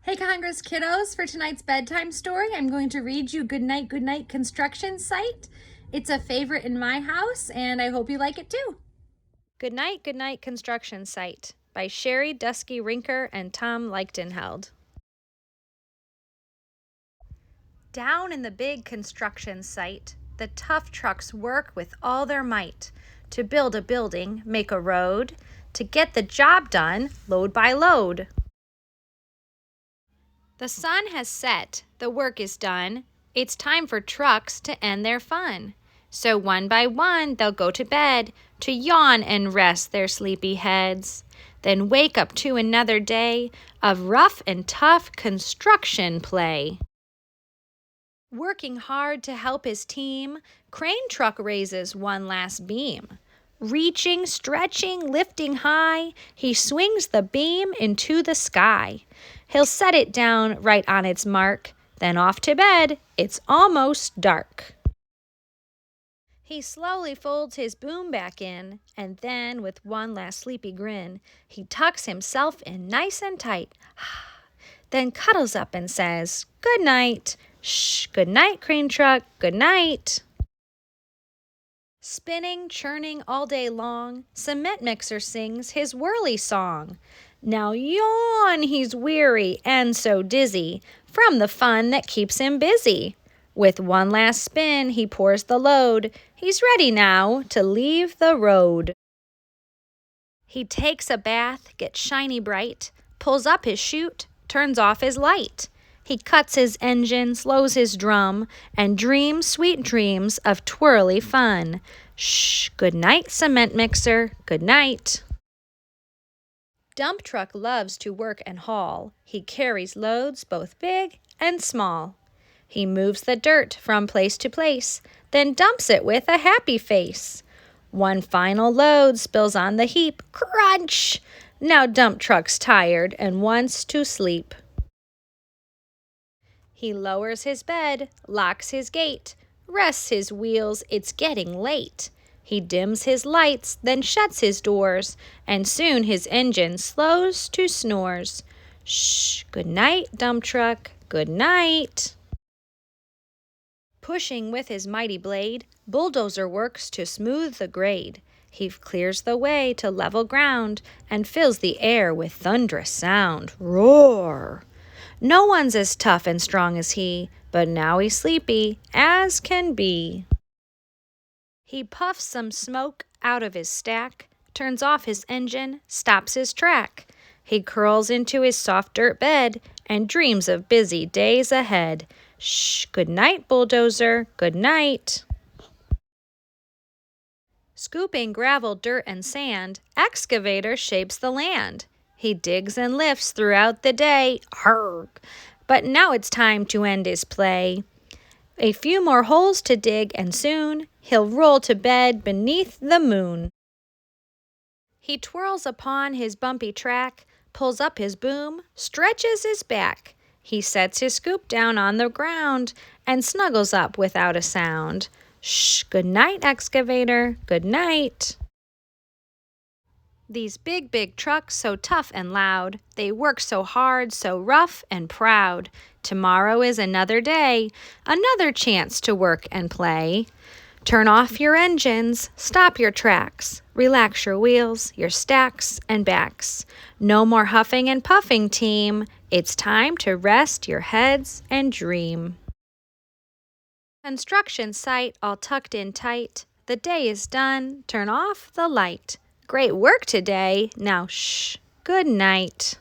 Hey Congress kiddos, for tonight's bedtime story, I'm going to read you Goodnight, Goodnight construction site. It's a favorite in my house, and I hope you like it too. Goodnight, Goodnight construction site by Sherry Dusky Rinker and Tom Lichtenheld. Down in the big construction site, the tough trucks work with all their might to build a building, make a road, to get the job done load by load. The sun has set, the work is done, it's time for trucks to end their fun. So one by one they'll go to bed to yawn and rest their sleepy heads, then wake up to another day of rough and tough construction play. Working hard to help his team, crane truck raises one last beam. Reaching, stretching, lifting high, he swings the beam into the sky. He'll set it down right on its mark, then off to bed, it's almost dark. He slowly folds his boom back in, and then with one last sleepy grin, he tucks himself in nice and tight, then cuddles up and says, "Good night." "Shh, good night, crane truck, good night." Spinning, churning all day long, cement mixer sings his whirly song. Now yawn, he's weary and so dizzy from the fun that keeps him busy. With one last spin, he pours the load. He's ready now to leave the road. He takes a bath, gets shiny bright, pulls up his chute, turns off his light. He cuts his engine, slows his drum, and dreams sweet dreams of twirly fun. Shh, good night, cement mixer, good night. Dump truck loves to work and haul. He carries loads both big and small. He moves the dirt from place to place, then dumps it with a happy face. One final load spills on the heap. Crunch! Now dump truck's tired and wants to sleep. He lowers his bed, locks his gate, rests his wheels, it's getting late. He dims his lights, then shuts his doors, and soon his engine slows to snores. Shh, good night, dump truck, good night. Pushing with his mighty blade, bulldozer works to smooth the grade. He clears the way to level ground and fills the air with thunderous sound. Roar! No one's as tough and strong as he, but now he's sleepy as can be. He puffs some smoke out of his stack, turns off his engine, stops his track. He curls into his soft dirt bed and dreams of busy days ahead. Shh, good night, bulldozer, good night. Scooping gravel, dirt, and sand, excavator shapes the land. He digs and lifts throughout the day, arrgh, but now it's time to end his play. A few more holes to dig and soon he'll roll to bed beneath the moon. He twirls upon his bumpy track, pulls up his boom, stretches his back. He sets his scoop down on the ground and snuggles up without a sound. Shh, good night, excavator, good night. These big trucks, so tough and loud, they work so hard, so rough and proud. Tomorrow is another day, another chance to work and play. Turn off your engines, stop your tracks, relax your wheels, your stacks and backs. No more huffing and puffing, team. It's time to rest your heads and dream. Construction site all tucked in tight. The day is done, turn off the light. Great work today. Now shh, good night.